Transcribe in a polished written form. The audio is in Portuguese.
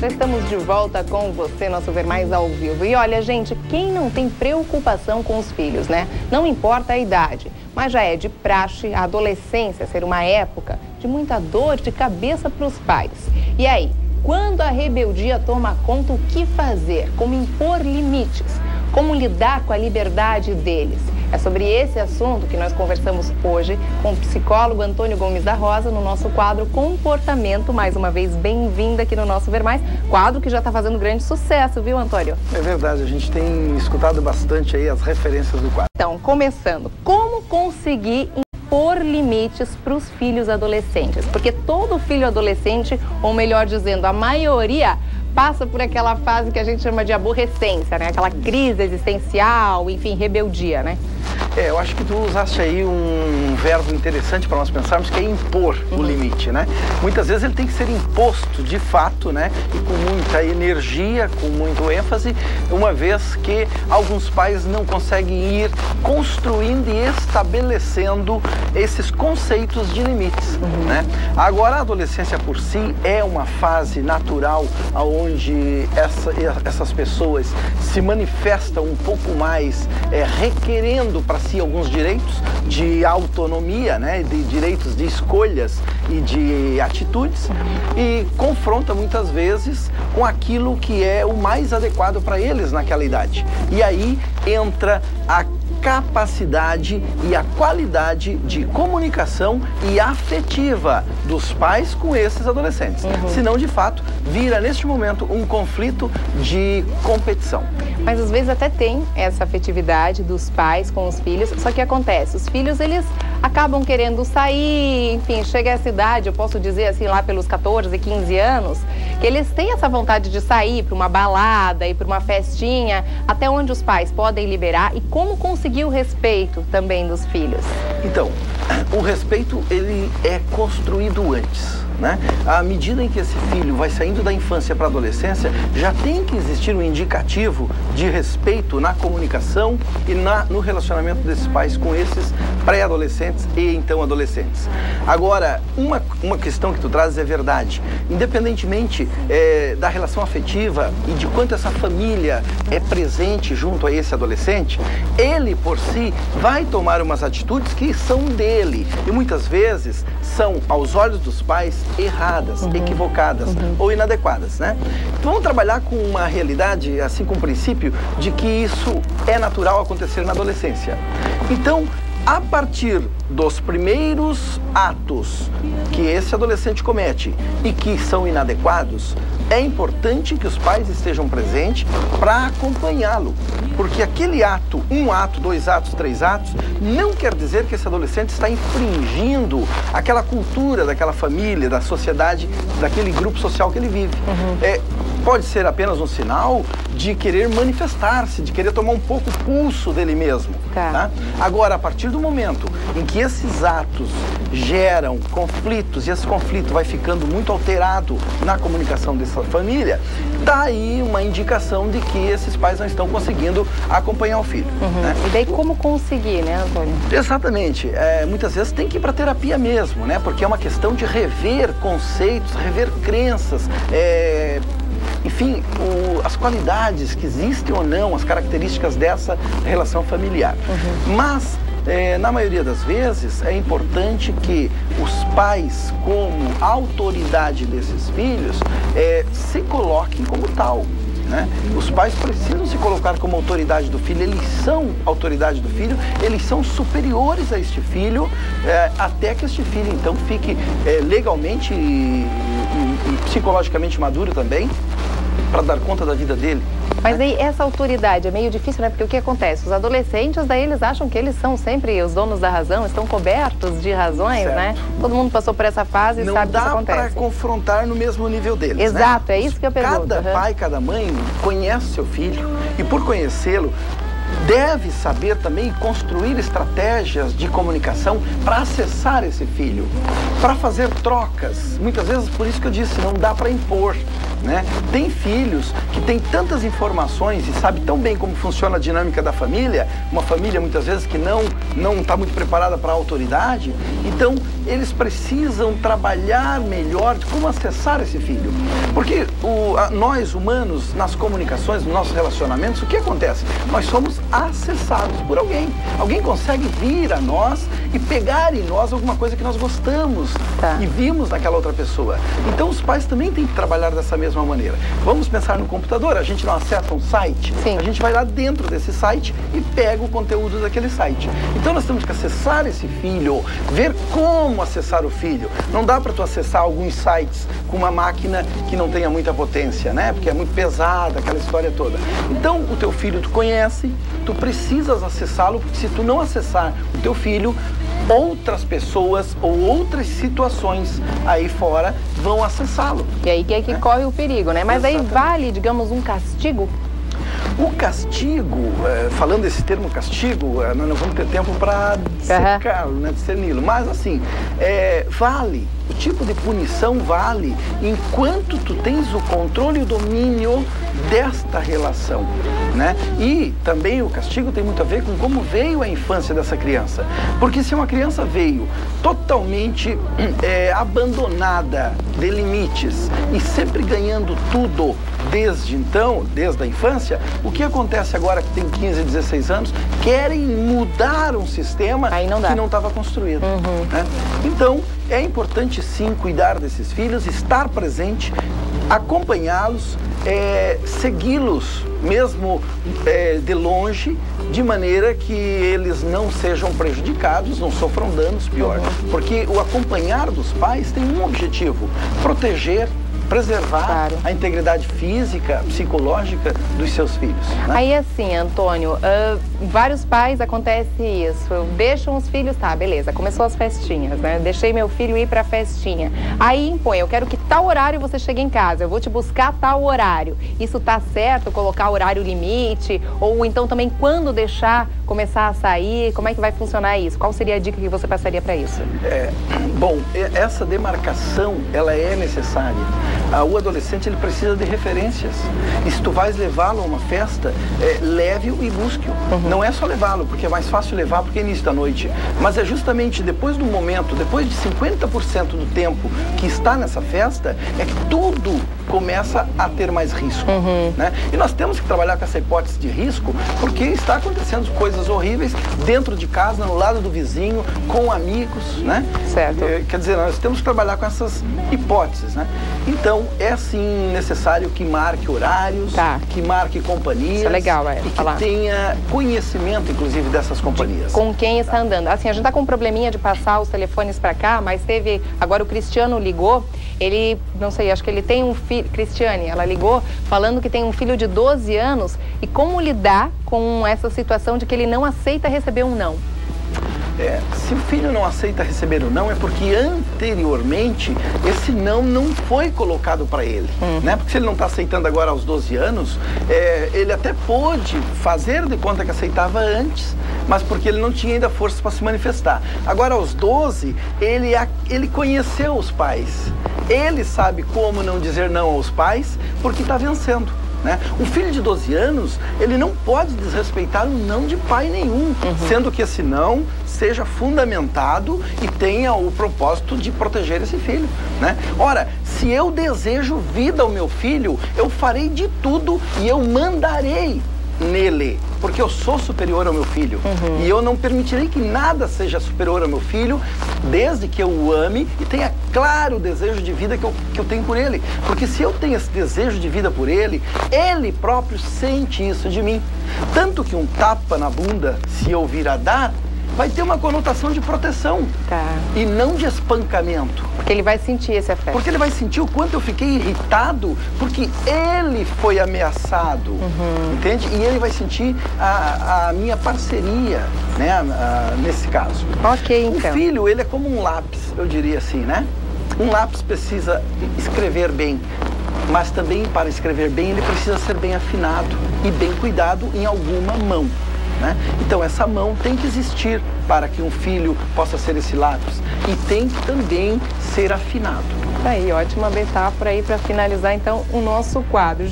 já estamos de volta com você, nosso Ver Mais ao vivo. E olha, gente, quem não tem preocupação com os filhos, né? Não importa a idade, mas já é de praxe a adolescência ser uma época de muita dor de cabeça para os pais. E aí, quando a rebeldia toma conta, o que fazer? Como impor limites? Como lidar com a liberdade deles? É sobre esse assunto que nós conversamos hoje com o psicólogo Antônio Gomes da Rosa no nosso quadro Comportamento. Mais uma vez, bem-vinda aqui no nosso Ver Mais, quadro que já está fazendo grande sucesso, viu, Antônio? É verdade, a gente tem escutado bastante aí as referências do quadro. Então, começando, como conseguir impor limites para os filhos adolescentes? Porque todo filho adolescente, ou melhor dizendo, a maioria, passa por aquela fase que a gente chama de aborrecência, né? Aquela crise existencial, enfim, rebeldia, né? Eu acho que tu usaste aí um verbo interessante para nós pensarmos, que é impor o limite, né? Muitas vezes ele tem que ser imposto de fato, né? E com muita energia, com muito ênfase, uma vez que alguns pais não conseguem ir construindo e estabelecendo esses conceitos de limites, né? Agora, a adolescência por si é uma fase natural onde essas pessoas se manifestam um pouco mais requerendo para si alguns direitos de autonomia, né, de direitos de escolhas e de atitudes, e confronta muitas vezes com aquilo que é o mais adequado para eles naquela idade. E aí entra a capacidade e a qualidade de comunicação e afetiva dos pais com esses adolescentes. Senão, de fato, vira neste momento um conflito de competição. Mas às vezes até tem essa afetividade dos pais com os filhos, só que acontece, os filhos eles acabam querendo sair, enfim, chega a essa idade, eu posso dizer assim, lá pelos 14, 15 anos, que eles têm essa vontade de sair para uma balada e para uma festinha, até onde os pais podem liberar e como conseguir o respeito também dos filhos. Então, o respeito ele é construído antes, né? À medida em que esse filho vai saindo da infância para a adolescência, já tem que existir um indicativo de respeito na comunicação e no relacionamento desses pais com esses pré-adolescentes e então adolescentes. Agora, uma questão que tu trazes é verdade. Independentemente da relação afetiva e de quanto essa família é presente junto a esse adolescente, ele por si vai tomar umas atitudes que são dele e muitas vezes são, aos olhos dos pais, erradas, equivocadas ou inadequadas, né? Então vamos trabalhar com uma realidade, assim, com o princípio de que isso é natural acontecer na adolescência. Então, a partir dos primeiros atos que esse adolescente comete e que são inadequados, é importante que os pais estejam presentes para acompanhá-lo. Porque aquele ato, um ato, 2 atos, 3 atos, não quer dizer que esse adolescente está infringindo aquela cultura daquela família, da sociedade, daquele grupo social que ele vive. Pode ser apenas um sinal de querer manifestar-se, de querer tomar um pouco o pulso dele mesmo. Tá? Agora, a partir do momento em que esses atos geram conflitos e esse conflito vai ficando muito alterado na comunicação dessa família, daí uma indicação de que esses pais não estão conseguindo acompanhar o filho. Né? E daí como conseguir, né, Antônio? Exatamente. Muitas vezes tem que ir para terapia mesmo, né? Porque é uma questão de rever conceitos, rever crenças, enfim, as qualidades que existem ou não, as características dessa relação familiar. Mas, na maioria das vezes, é importante que os pais, como autoridade desses filhos, se coloquem como tal. Né? Os pais precisam se colocar como autoridade do filho, eles são autoridade do filho, eles são superiores a este filho, até que este filho então fique legalmente e psicologicamente maduro também, para dar conta da vida dele. Mas aí essa autoridade é meio difícil, né? Porque o que acontece? Os adolescentes, daí eles acham que eles são sempre os donos da razão, estão cobertos de razões, né? Todo mundo passou por essa fase e sabe que isso acontece. Não dá para confrontar no mesmo nível deles, Exato, né? é isso que eu pergunto. Cada pai, cada mãe conhece seu filho e por conhecê-lo, deve saber também construir estratégias de comunicação para acessar esse filho, para fazer trocas. Muitas vezes, por isso que eu disse, não dá para impor, né? Tem filhos que têm tantas informações e sabe tão bem como funciona a dinâmica da família, uma família muitas vezes que não está muito preparada para a autoridade, então eles precisam trabalhar melhor de como acessar esse filho. Porque nós humanos, nas comunicações, nos nossos relacionamentos, o que acontece? Nós somos acessados por alguém. Alguém consegue vir a nós e pegar em nós alguma coisa que nós gostamos e vimos naquela outra pessoa. Então os pais também têm que trabalhar dessa mesma maneira. Vamos pensar no computador, a gente não acessa um site, a gente vai lá dentro desse site e pega o conteúdo daquele site. Então nós temos que acessar esse filho, ver como acessar o filho. Não dá para tu acessar alguns sites com uma máquina que não tenha muita potência, né? Porque é muito pesada, aquela história toda. Então o teu filho tu conhece, tu precisas acessá-lo, porque se tu não acessar o teu filho, outras pessoas ou outras situações aí fora vão acessá-lo. E aí que é que corre o perigo, né? Mas aí vale, digamos, um castigo? O castigo, falando esse termo castigo, nós não vamos ter tempo para dissecá-lo, né, discerni-lo, mas assim, vale, o tipo de punição vale enquanto tu tens o controle e o domínio desta relação, né? E também o castigo tem muito a ver com como veio a infância dessa criança, porque se uma criança veio totalmente abandonada de limites e sempre ganhando tudo desde então, desde a infância, o que acontece agora que tem 15, 16 anos? Querem mudar um sistema que não estava construído. Né? Então, é importante sim cuidar desses filhos, estar presente, acompanhá-los, segui-los mesmo de longe, de maneira que eles não sejam prejudicados, não sofram danos, pior. Porque o acompanhar dos pais tem um objetivo: proteger, preservar a integridade física, psicológica dos seus filhos. Né? Aí assim, Antônio, vários pais acontece isso, deixam os filhos, beleza, começou as festinhas, né? Deixei meu filho ir pra festinha. Aí impõe, eu quero que tal horário você chegue em casa, eu vou te buscar tal horário. Isso tá certo, colocar horário limite? Ou então também quando deixar começar a sair, como é que vai funcionar isso? Qual seria a dica que você passaria para isso? Bom, essa demarcação, ela é necessária. O adolescente, ele precisa de referências. E se tu vais levá-lo a uma festa, leve-o e busque-o. Não é só levá-lo, porque é mais fácil levar porque é início da noite. Mas é justamente depois do momento, depois de 50% do tempo que está nessa festa, é que tudo começa a ter mais risco. Né? E nós temos que trabalhar com essa hipótese de risco, porque está acontecendo coisas horríveis dentro de casa, no lado do vizinho, com amigos, né? Certo. Quer dizer, nós temos que trabalhar com essas hipóteses, né? Então, é sim necessário que marque horários, que marque companhias. Isso é legal, e que tenha conhecimento, inclusive, dessas companhias. Com quem está andando. Assim, a gente está com um probleminha de passar os telefones para cá, mas teve... Agora o Cristiano ligou, ele, não sei, acho que ele tem um filho... Cristiane, ela ligou falando que tem um filho de 12 anos e como lidar com essa situação de que ele não aceita receber um não. Se o filho não aceita receber o não, é porque anteriormente esse não foi colocado para ele, né? Porque se ele não está aceitando agora aos 12 anos, ele até pôde fazer de conta que aceitava antes, mas porque ele não tinha ainda força para se manifestar. Agora aos 12, ele conheceu os pais, ele sabe como não dizer não aos pais, porque está vencendo. Né? Um filho de 12 anos, ele não pode desrespeitar um não de pai nenhum, sendo que esse não seja fundamentado e tenha o propósito de proteger esse filho, né? Ora, se eu desejo vida ao meu filho, eu farei de tudo e eu mandarei nele, porque eu sou superior ao meu filho e eu não permitirei que nada seja superior ao meu filho, desde que eu o ame e tenha claro o desejo de vida que eu tenho por ele, porque se eu tenho esse desejo de vida por ele, ele próprio sente isso de mim, tanto que um tapa na bunda, se eu vir a dar, vai ter uma conotação de proteção e não de espancamento. Porque ele vai sentir esse afeto. Porque ele vai sentir o quanto eu fiquei irritado, porque ele foi ameaçado, entende? E ele vai sentir a minha parceria, né, nesse caso. Ok, então. O filho, ele é como um lápis, eu diria assim, né? Um lápis precisa escrever bem, mas também para escrever bem ele precisa ser bem afinado e bem cuidado em alguma mão. Né? Então essa mão tem que existir para que um filho possa ser esse lápis e tem que também ser afinado. Isso aí, ótima metáfora aí para finalizar então o nosso quadro.